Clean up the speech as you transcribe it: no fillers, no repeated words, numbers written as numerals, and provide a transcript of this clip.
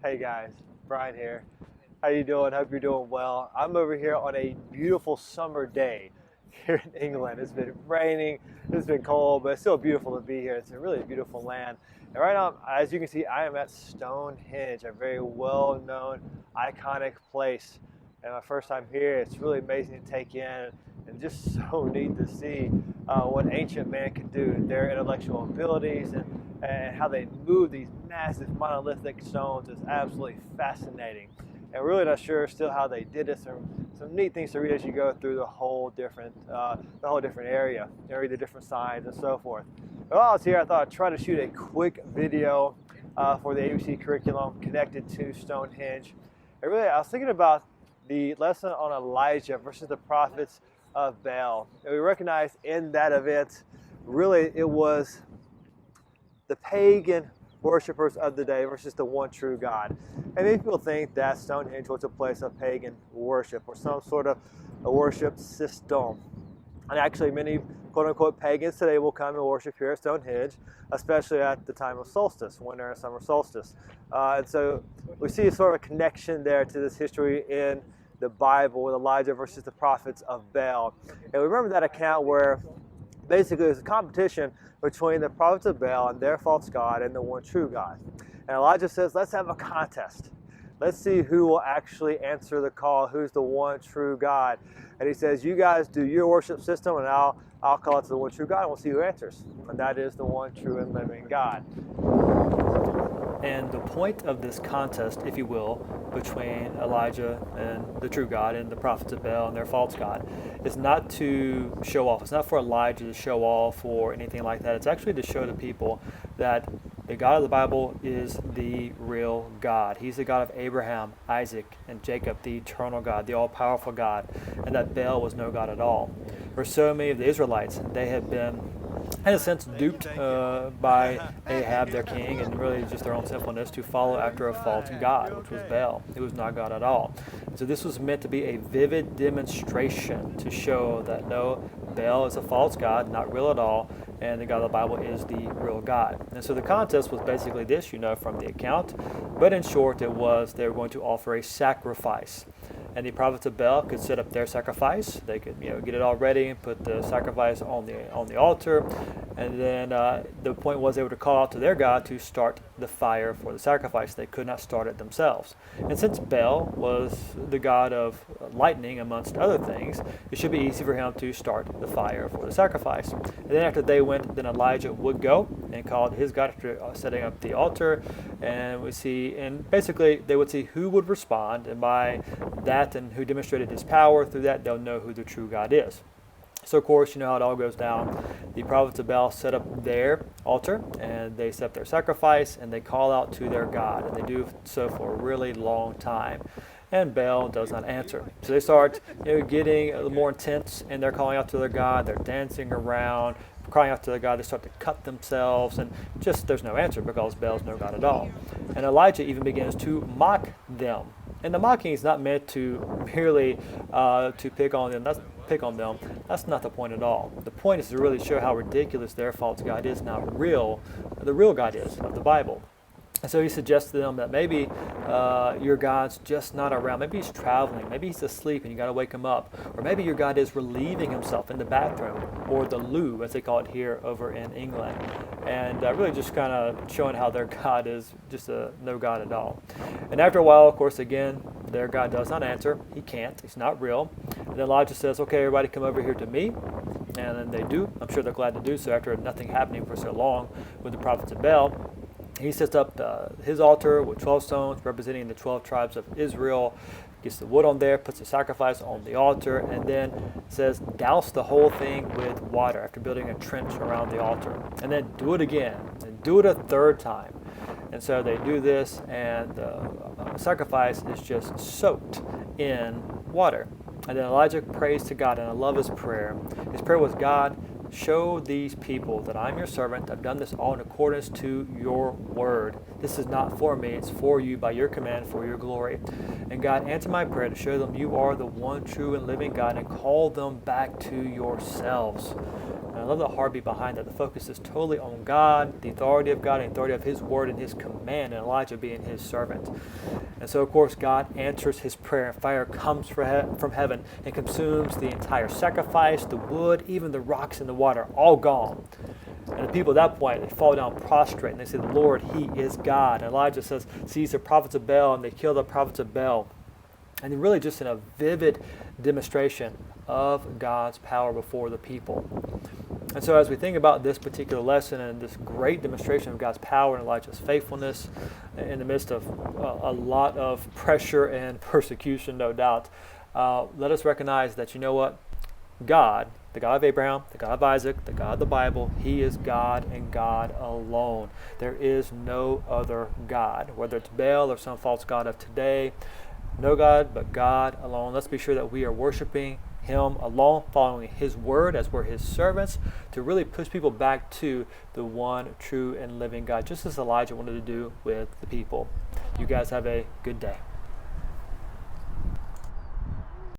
Hey guys, Brian here. How you doing? Hope you're doing well. I'm over here on a beautiful summer day here in England. It's been raining, it's been cold, but it's still beautiful to be here. It's a really beautiful land. And right now, as you can see, I am at Stonehenge, a very well-known, iconic place. And my first time here, it's really amazing to take in and just so neat to see what ancient man could do, their intellectual abilities and how they move these massive monolithic stones is absolutely fascinating. And we're really not sure still how they did it. Some neat things to read as you go through the whole different area, read the different signs and so forth. While I was here, I thought I'd try to shoot a quick video for the ABC curriculum connected to Stonehenge. And really, I was thinking about the lesson on Elijah versus the prophets of Bel. And we recognize in that event, really it was the pagan worshipers of the day versus the one true God. And many people think that Stonehenge was a place of pagan worship or some sort of a worship system. And actually many quote-unquote pagans today will come and worship here at Stonehenge, especially at the time of solstice, winter and summer solstice. And so we see sort of a connection there to this history in the Bible with Elijah versus the prophets of Bel. And we remember that account where basically there's a competition between the prophets of Bel and their false god and the one true God. And Elijah says, let's have a contest. Let's see who will actually answer the call, who's the one true God. And he says, you guys do your worship system and I'll call it to the one true God and we'll see who answers. And that is the one true and living God. And the point of this contest, if you will, between Elijah and the true God and the prophets of Bel and their false god is not to show off. It's not for Elijah to show off or anything like that. It's actually to show the people that the God of the Bible is the real God. He's the God of Abraham, Isaac, and Jacob, the eternal God, the all-powerful God, and that Bel was no God at all. For so many of the Israelites, they had been in a sense duped by Ahab, their king, and really just their own sinfulness to follow after a false god, which was Bel. It was not God at all. So this was meant to be a vivid demonstration to show that no, Bel is a false god, not real at all, and the God of the Bible is the real God. And so the contest was basically this, from the account, but in short it was they were going to offer a sacrifice. And the prophets of Bel could set up their sacrifice. They could, get it all ready and put the sacrifice on the altar. And then the point was they were to call out to their God to start the fire for the sacrifice. They could not start it themselves. And since Bel was the god of lightning, amongst other things, it should be easy for him to start the fire for the sacrifice. And then after they went, then Elijah would go and call his God after setting up the altar. And basically they would see who would respond, and by that and who demonstrated his power through that, they'll know who the true God is. So of course, you know how it all goes down. The prophets of Bel set up their altar and they set up their sacrifice and they call out to their God, and they do so for a really long time. And Bel does not answer. So they start getting a little more intense, and they're calling out to their God. They're dancing around, crying out to their God. They start to cut themselves, and just there's no answer because Bel's no God at all. And Elijah even begins to mock them. And the mocking is not meant to merely to pick on them. That's not the point at all. The point is to really show how ridiculous their false God is, not the real God is of the Bible. And so he suggests to them that maybe your God's just not around. Maybe he's traveling. Maybe he's asleep and you got to wake him up. Or maybe your God is relieving himself in the bathroom, or the loo, as they call it here over in England. And really just kind of showing how their God is just no God at all. And after a while, of course, again, their God does not answer. He can't. He's not real. And then Elijah says, okay, everybody come over here to me. And then they do. I'm sure they're glad to do so after nothing happening for so long with the prophets of Bel. He sets up his altar with 12 stones representing the 12 tribes of Israel, gets the wood on there, puts the sacrifice on the altar, and then says, douse the whole thing with water after building a trench around the altar. And then do it again, and do it a third time. And so they do this, and the sacrifice is just soaked in water. And then Elijah prays to God, and I love his prayer. His prayer was, God, show these people that I'm your servant. I've done this all in accordance to your word. This is not for me. It's for you by your command, for your glory. And God, answer my prayer to show them you are the one true and living God, and call them back to yourselves. And I love the heartbeat behind that. The focus is totally on God, the authority of God, and the authority of His word and His command, and Elijah being His servant. And so, of course, God answers his prayer, and fire comes from heaven and consumes the entire sacrifice, the wood, even the rocks in the water, all gone. And the people at that point, they fall down prostrate, and they say, Lord, He is God. And Elijah sees the prophets of Bel, and they kill the prophets of Bel. And really just in a vivid demonstration of God's power before the people. And so as we think about this particular lesson and this great demonstration of God's power and Elijah's faithfulness in the midst of a lot of pressure and persecution, no doubt, let us recognize that, you know what? God, the God of Abraham, the God of Isaac, the God of the Bible, He is God and God alone. There is no other God, whether it's Baal or some false god of today. No God but God alone. Let's be sure that we are worshiping Him alone, following His word as we're His servants, to really push people back to the one true and living God, just as Elijah wanted to do with the people. You guys have a good day.